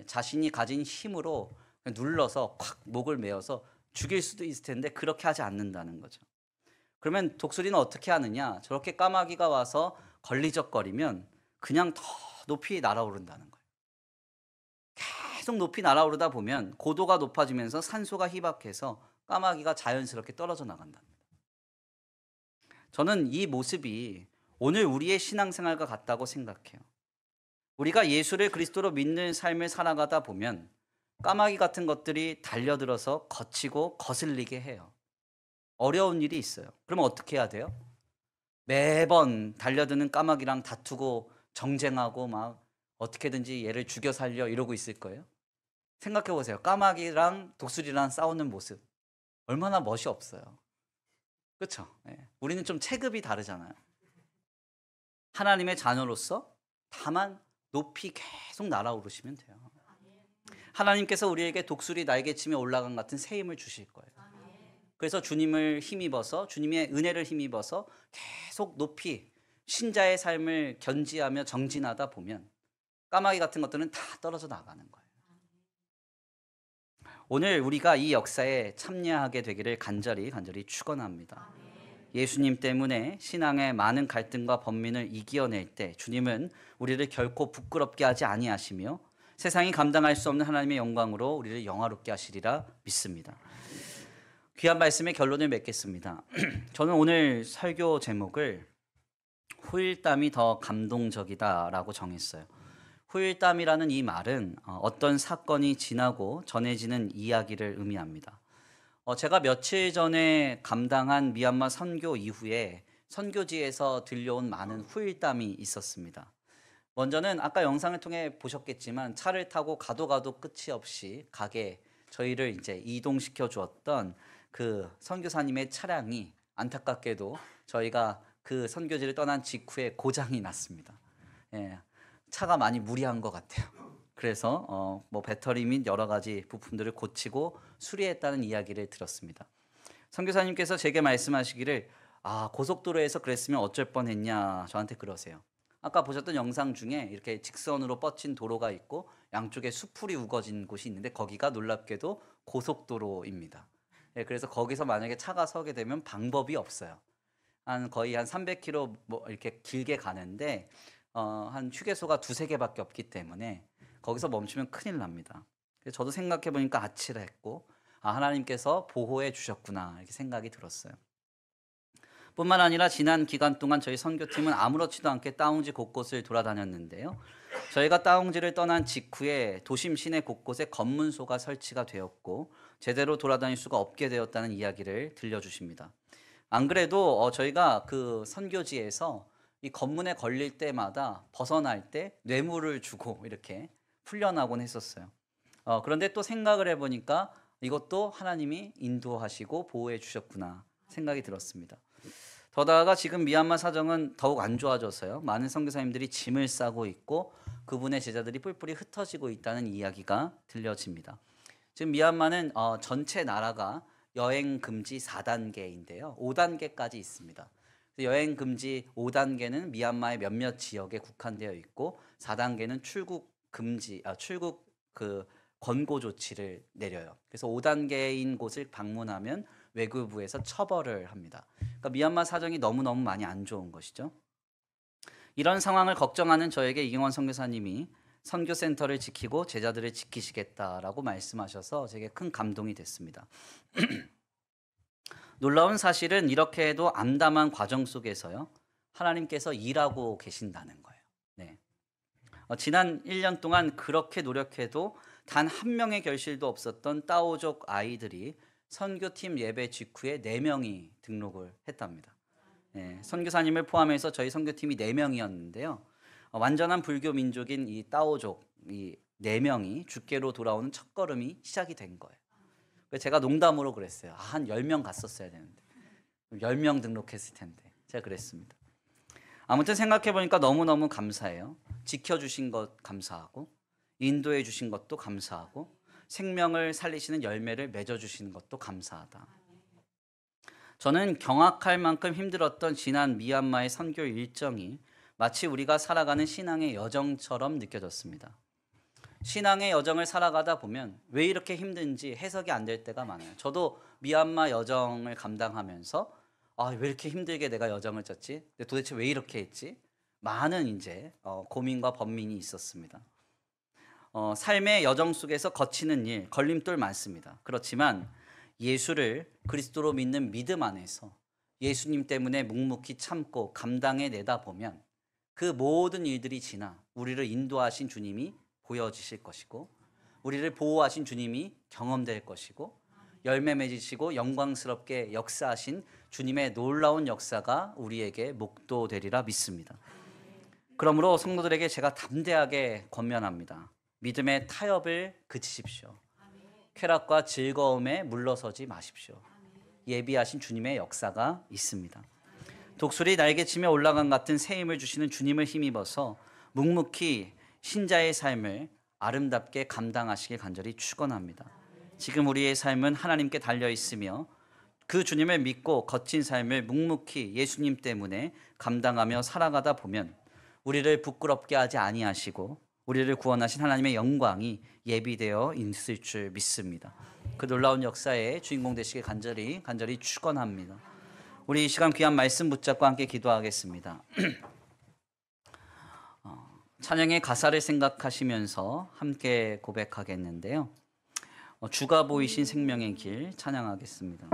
자신이 가진 힘으로 눌러서 콱 목을 메어서 죽일 수도 있을 텐데 그렇게 하지 않는다는 거죠. 그러면 독수리는 어떻게 하느냐? 저렇게 까마귀가 와서 걸리적거리면 그냥 더 높이 날아오른다는 거예요. 계속 높이 날아오르다 보면 고도가 높아지면서 산소가 희박해서 까마귀가 자연스럽게 떨어져 나간답니다. 저는 이 모습이 오늘 우리의 신앙생활과 같다고 생각해요. 우리가 예수를 그리스도로 믿는 삶을 살아가다 보면 까마귀 같은 것들이 달려들어서 거치고 거슬리게 해요. 어려운 일이 있어요. 그러면 어떻게 해야 돼요? 매번 달려드는 까마귀랑 다투고 정쟁하고 막 어떻게든지 얘를 죽여 살려 이러고 있을 거예요? 생각해 보세요. 까마귀랑 독수리랑 싸우는 모습. 얼마나 멋이 없어요. 그렇죠? 우리는 좀 체급이 다르잖아요. 하나님의 자녀로서 다만 높이 계속 날아오르시면 돼요. 하나님께서 우리에게 독수리 날개치며 올라간 같은 새 힘을 주실 거예요. 그래서 주님을 힘입어서, 주님의 은혜를 힘입어서 계속 높이 신자의 삶을 견지하며 정진하다 보면 까마귀 같은 것들은 다 떨어져 나가는 거예요. 오늘 우리가 이 역사에 참여하게 되기를 간절히 축원합니다. 예수님 때문에 신앙의 많은 갈등과 번민을 이겨낼 때 주님은 우리를 결코 부끄럽게 하지 아니하시며 세상이 감당할 수 없는 하나님의 영광으로 우리를 영화롭게 하시리라 믿습니다. 귀한 말씀의 결론을 맺겠습니다. 저는 오늘 설교 제목을 후일담이 더 감동적이다라고 정했어요. 후일담이라는 이 말은 어떤 사건이 지나고 전해지는 이야기를 의미합니다. 제가 며칠 전에 감당한 미얀마 선교 이후에 선교지에서 들려온 많은 후일담이 있었습니다. 먼저는 아까 영상을 통해 보셨겠지만 차를 타고 가도 끝이 없이 가게 저희를 이제 이동시켜 주었던 그 선교사님의 차량이 안타깝게도 저희가 그 선교지를 떠난 직후에 고장이 났습니다. 차가 많이 무리한 것 같아요. 그래서 뭐 배터리 및 여러 가지 부품들을 고치고 수리했다는 이야기를 들었습니다. 선교사님께서 제게 말씀하시기를 고속도로에서 그랬으면 어쩔 뻔했냐 저한테 그러세요. 아까 보셨던 영상 중에 이렇게 직선으로 뻗친 도로가 있고 양쪽에 수풀이 우거진 곳이 있는데 거기가 놀랍게도 고속도로입니다. 그래서 거기서 만약에 차가 서게 되면 방법이 없어요. 거의 한 300km 뭐 이렇게 길게 가는데 한 휴게소가 2-3개밖에 없기 때문에 거기서 멈추면 큰일 납니다. 그래서 저도 생각해 보니까 아찔했고 하나님께서 보호해 주셨구나 이렇게 생각이 들었어요. 뿐만 아니라 지난 기간 동안 저희 선교팀은 아무렇지도 않게 다운지 곳곳을 돌아다녔는데요. 저희가 다운지를 떠난 직후에 도심 시내 곳곳에 검문소가 설치가 되었고 제대로 돌아다닐 수가 없게 되었다는 이야기를 들려주십니다. 안 그래도 저희가 그 선교지에서 이 검문에 걸릴 때마다 벗어날 때 뇌물을 주고 이렇게 훈련하곤 했었어요. 그런데 또 생각을 해보니까 이것도 하나님이 인도하시고 보호해 주셨구나 생각이 들었습니다. 더다가 지금 미얀마 사정은 더욱 안 좋아져서요. 많은 선교사님들이 짐을 싸고 있고 그분의 제자들이 뿔뿔이 흩어지고 있다는 이야기가 들려집니다. 지금 미얀마는 전체 나라가 여행 금지 4단계인데요. 5단계까지 있습니다. 여행 금지 5단계는 미얀마의 몇몇 지역에 국한되어 있고 4단계는 출국 그 권고 조치를 내려요. 그래서 5단계인 곳을 방문하면 외교부에서 처벌을 합니다. 그러니까 미얀마 사정이 너무너무 많이 안 좋은 것이죠. 이런 상황을 걱정하는 저에게 이경원 선교사님이 선교센터를 지키고 제자들을 지키시겠다라고 말씀하셔서 제게 큰 감동이 됐습니다. 놀라운 사실은 이렇게 해도 암담한 과정 속에서요. 하나님께서 일하고 계신다는 거예요. 지난 1년 동안 그렇게 노력해도 단 한 명의 결실도 없었던 따오족 아이들이 선교팀 예배 직후에 4명이 등록을 했답니다. 선교사님을 포함해서 저희 선교팀이 4명이었는데요. 완전한 불교 민족인 이 따오족 이 4명이 주께로 돌아오는 첫걸음이 시작이 된 거예요. 그래서 제가 농담으로 그랬어요. 한 10명 갔었어야 되는데 10명 등록했을 텐데 제가 그랬습니다. 아무튼 생각해 보니까 너무너무 감사해요. 지켜주신 것 감사하고 인도해 주신 것도 감사하고 생명을 살리시는 열매를 맺어주시는 것도 감사하다. 저는 경악할 만큼 힘들었던 지난 미얀마의 선교 일정이 마치 우리가 살아가는 신앙의 여정처럼 느껴졌습니다. 신앙의 여정을 살아가다 보면 왜 이렇게 힘든지 해석이 안 될 때가 많아요. 저도 미얀마 여정을 감당하면서 왜 이렇게 힘들게 내가 여정을 짰지? 도대체 왜 이렇게 했지? 많은 이제 고민과 번민이 있었습니다. 삶의 여정 속에서 거치는 일, 걸림돌 많습니다. 그렇지만 예수를 그리스도로 믿는 믿음 안에서 예수님 때문에 묵묵히 참고 감당해 내다 보면 그 모든 일들이 지나 우리를 인도하신 주님이 보여지실 것이고 우리를 보호하신 주님이 경험될 것이고 열매 맺으시고 영광스럽게 역사하신 주님의 놀라운 역사가 우리에게 목도되리라 믿습니다. 그러므로 성도들에게 제가 담대하게 권면합니다. 믿음의 타협을 그치십시오. 쾌락과 즐거움에 물러서지 마십시오. 예비하신 주님의 역사가 있습니다. 독수리 날개치며 올라간 같은 새 힘을 주시는 주님을 힘입어서 묵묵히 신자의 삶을 아름답게 감당하시길 간절히 축원합니다. 지금 우리의 삶은 하나님께 달려 있으며 그 주님을 믿고 거친 삶을 묵묵히 예수님 때문에 감당하며 살아가다 보면 우리를 부끄럽게 하지 아니하시고 우리를 구원하신 하나님의 영광이 예비되어 있을 줄 믿습니다. 그 놀라운 역사의 주인공 되시길 간절히 축원합니다. 우리 이 시간 귀한 말씀 붙잡고 함께 기도하겠습니다. 찬양의 가사를 생각하시면서 함께 고백하겠는데요. 주가 보이신 생명의 길 찬양하겠습니다.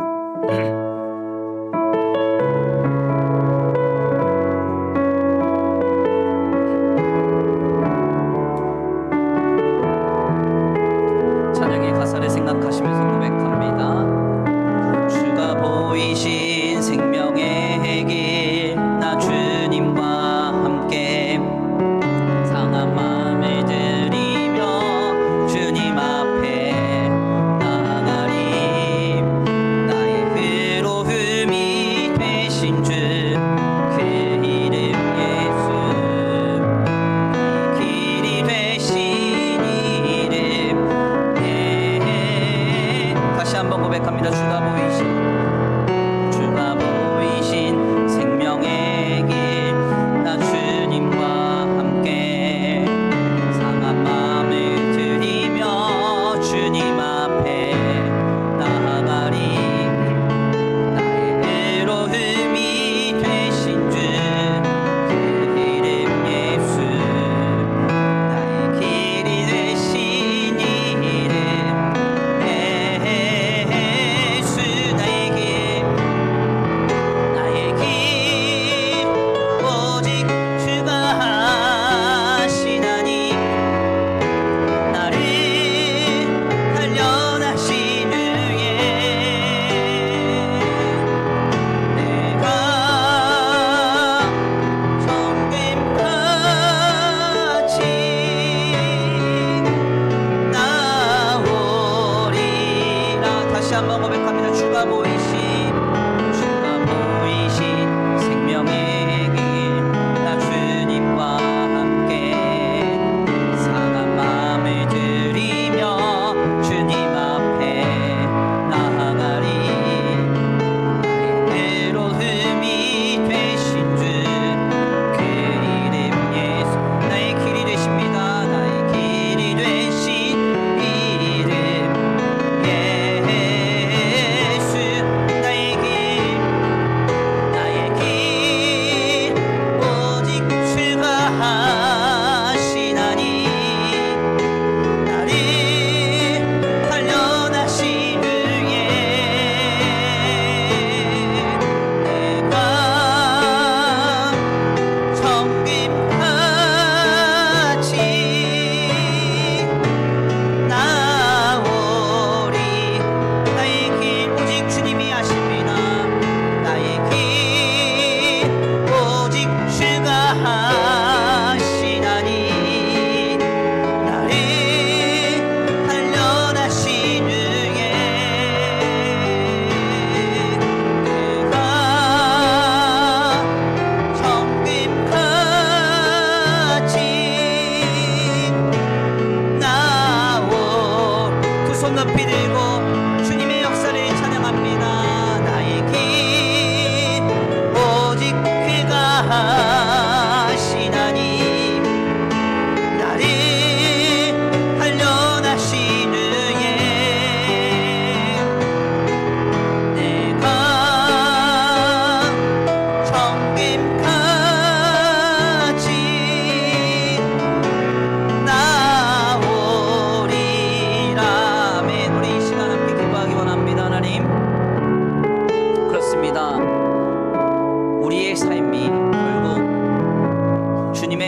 찬양의 가사를 생각하시면서 고백합니다. 주가 보이신 생명의 길, 나 주님과 함께 상한 마음을 들이며 주님 앞에 나아가리. 나의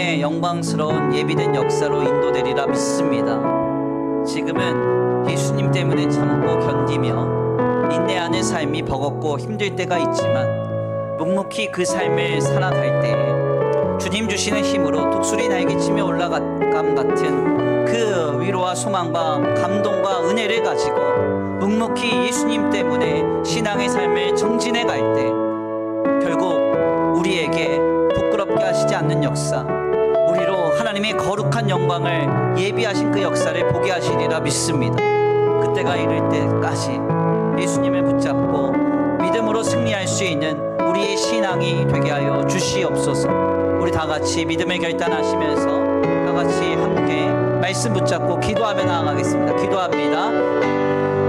하나님의 영광스러운 예비된 역사로 인도되리라 믿습니다. 지금은 예수님 때문에 참고 견디며 인내하는 삶이 버겁고 힘들 때가 있지만 묵묵히 그 삶을 살아갈 때에 주님 주시는 힘으로 독수리 날개치며 올라감 같은 그 위로와 소망과 감동과 은혜를 가지고 묵묵히 예수님 때문에 신앙의 삶을 정진해 갈 때 결국 우리에게 부끄럽게 하시지 않는 역사, 우리로 하나님의 거룩한 영광을 예비하신 그 역사를 보게 하시리라 믿습니다. 그때가 이를 때까지 예수님을 붙잡고 믿음으로 승리할 수 있는 우리의 신앙이 되게 하여 주시옵소서. 우리 다 같이 믿음을 결단하시면서 다 같이 함께 말씀 붙잡고 기도하며 나아가겠습니다. 기도합니다.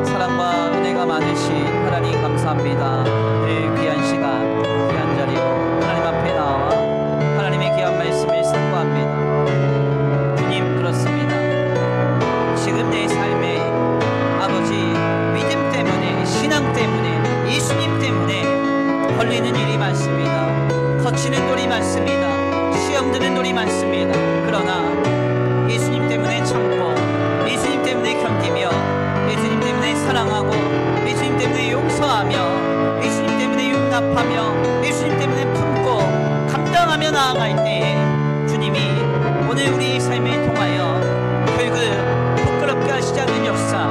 사랑과 은혜가 많으신 하나님 감사합니다. 늘 귀한 시간, 귀한 자리로 하나님 앞에 나와 하나님의 귀한 말씀을 선포합니다. 주님, 그렇습니다. 지금 내 삶에 아버지 믿음 때문에, 신앙 때문에, 예수님 때문에 걸리는 일이 많습니다. 거치는 돌이 많습니다. 시험 드는 돌이 많습니다. 그러나 예수님 때문에 참고, 예수님 때문에 견디며, 예수님 때문에 사랑하고, 예수님 때문에 용서하며, 예수님 때문에 용납하며, 예수님 때문에 품고 감당하며 나아갈 때에 주님이 오늘 우리의 삶을 통하여 결국 부끄럽게 하시지 않는 역사,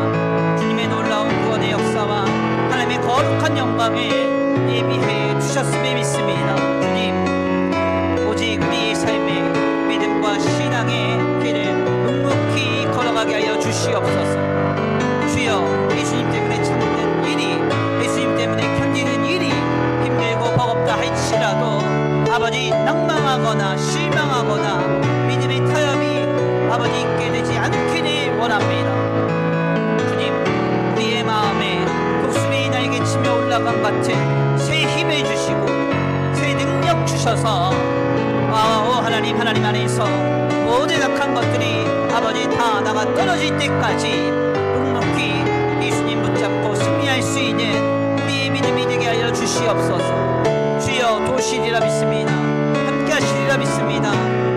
주님의 놀라운 구원의 역사와 하나님의 거룩한 영광을 예비해 주셨음을 믿습니다. 주님, 오직 우리의 삶에 믿음과 신앙의 길을 묵묵히 걸어가게 하여 주시옵소서. 주여, 예수님 때문에 참는 일이, 예수님 때문에 견디는 일이 힘들고 버겁다 할지라도 아버지 낭망하거나 실망하거나 믿음의 타협이 아버지 있게 되지 않기를 원합니다. 주님, 우리의 마음에 독수리 날개치며 올라간 같은 새 힘을 주시고 새 능력 주셔서 하나님 안에서 모든 악한 것들이 아버지 다 나가 떨어질 때까지 묵묵히 예수님 붙잡고 승리할 수 있는 우리의 믿음이 되게 하여 주시옵소서. 주여, 도우시리라 믿습니다. 함께 하시리라 믿습니다.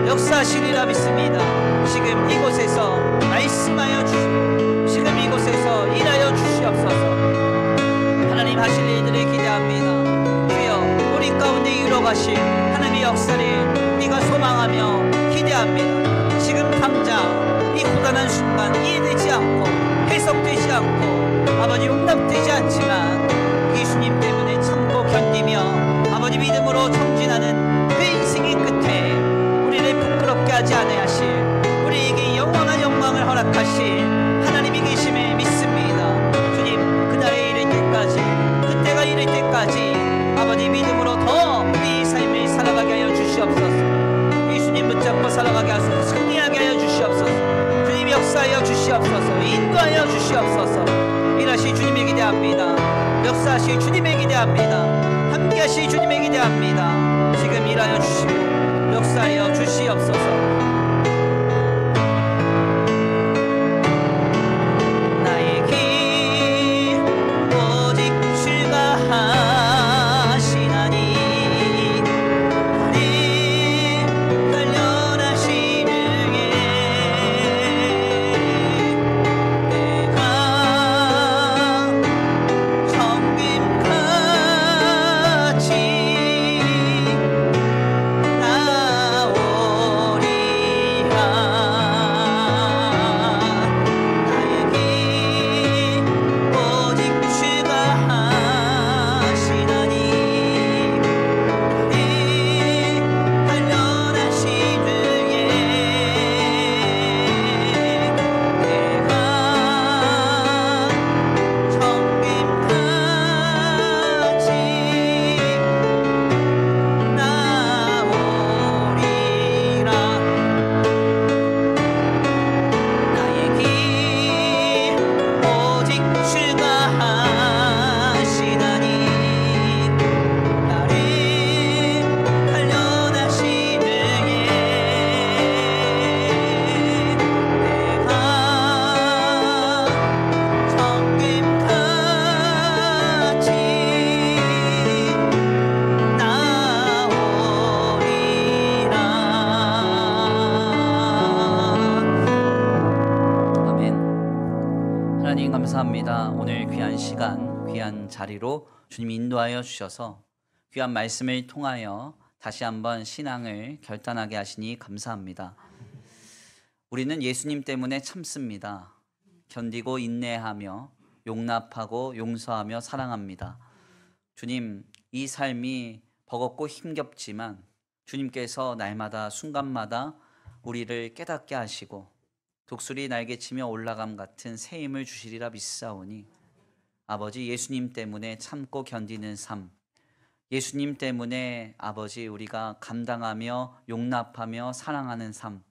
역사하시리라 믿습니다. 지금 이곳에서 말씀하여 주시고 지금 이곳에서 일하여 주시옵소서. 하나님 하실 일들을 기대합니다. 주여, 우리 가운데 이루어가실 하나님의 역사를 우리가 소망하며 기대합니다. 지금 당장 이 고단한 순간 이해되지 않고 해석되지 않고 아버지 용납되지 않지만 예수님 때문에 참고 견디며 아버지 믿음으로 정진하는 그 인생의 끝에 우리를 부끄럽게 하지 아니하실, 우리에게 영원한 영광을 허락하실 하나님이 계심을 믿습니다. 주님, 그날에 이를 때까지, 그때가 이를 때까지 아버지 믿음으로 더 우리 삶을 살아가게 하여 주시옵소서. 예수님 붙잡고 살아가게 하소서. 승리하게 하여 주시옵소서. 주님 역사하여 주시옵소서. 인도하여 주시옵소서. 일하실 주님에 기대합니다. 역사하실 주님에 기대합니다. 함께하실 주님에 기대합니다. 지금 일하여 주시고 역사하여 주시옵소서. 나오 감사합니다. 오늘 귀한 시간, 귀한 자리로 주님 인도하여 주셔서 귀한 말씀을 통하여 다시 한번 신앙을 결단하게 하시니 감사합니다. 우리는 예수님 때문에 참습니다. 견디고 인내하며 용납하고 용서하며 사랑합니다. 주님, 이 삶이 버겁고 힘겹지만 주님께서 날마다 순간마다 우리를 깨닫게 하시고 독수리 날개치며 올라감 같은 새 힘을 주시리라 믿사오니 아버지, 예수님 때문에 참고 견디는 삶, 예수님 때문에 아버지 우리가 감당하며 용납하며 사랑하는 삶,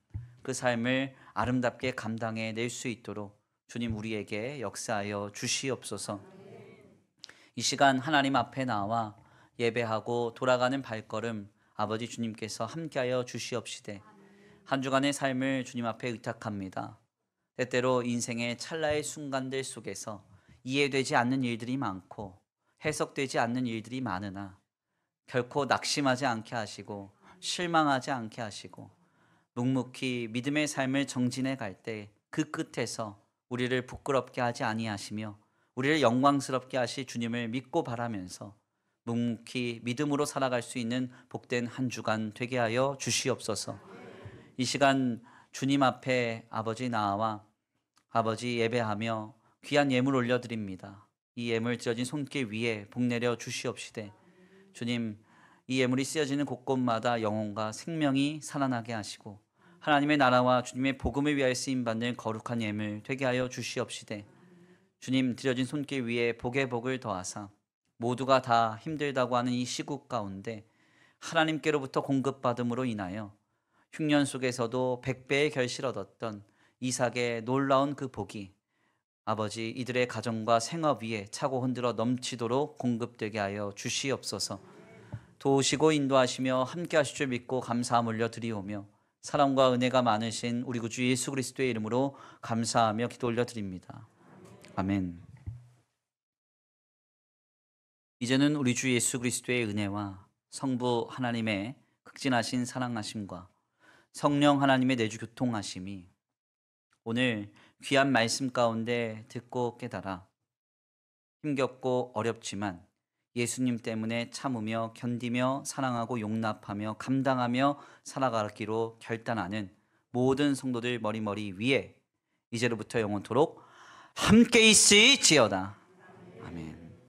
그 삶을 아름답게 감당해 낼 수 있도록 주님 우리에게 역사하여 주시옵소서. 이 시간 하나님 앞에 나와 예배하고 돌아가는 발걸음 아버지 주님께서 함께하여 주시옵시되 한 주간의 삶을 주님 앞에 의탁합니다. 때때로 인생의 찰나의 순간들 속에서 이해되지 않는 일들이 많고 해석되지 않는 일들이 많으나 결코 낙심하지 않게 하시고 실망하지 않게 하시고 묵묵히 믿음의 삶을 정진해 갈 때 그 끝에서 우리를 부끄럽게 하지 아니하시며 우리를 영광스럽게 하실 주님을 믿고 바라면서 묵묵히 믿음으로 살아갈 수 있는 복된 한 주간 되게 하여 주시옵소서. 이 시간 주님 앞에 아버지 나와 아버지 예배하며 귀한 예물 올려드립니다. 이 예물 드려진 손길 위에 복 내려 주시옵시되 주님, 이 예물이 쓰여지는 곳곳마다 영혼과 생명이 살아나게 하시고 하나님의 나라와 주님의 복음을 위하여 쓰임받는 거룩한 예물 되게 하여 주시옵시되 주님, 드려진 손길 위에 복의 복을 더하사 모두가 다 힘들다고 하는 이 시국 가운데 하나님께로부터 공급받음으로 인하여 흉년 속에서도 100배의 결실을 얻었던 이삭의 놀라운 그 복이 아버지 이들의 가정과 생업 위에 차고 흔들어 넘치도록 공급되게 하여 주시옵소서. 도우시고 인도하시며 함께 하실 줄 믿고 감사함 올려드리오며 사랑과 은혜가 많으신 우리 구주 예수 그리스도의 이름으로 감사하며 기도 올려드립니다. 아멘. 이제는 우리 주 예수 그리스도의 은혜와 성부 하나님의 극진하신 사랑하심과 성령 하나님의 내주 교통하심이 오늘 귀한 말씀 가운데 듣고 깨달아 힘겹고 어렵지만 예수님 때문에 참으며 견디며 사랑하고 용납하며 감당하며 살아가기로 결단하는 모든 성도들 머리머리 위에 이제로부터 영원토록 함께 있을지어다.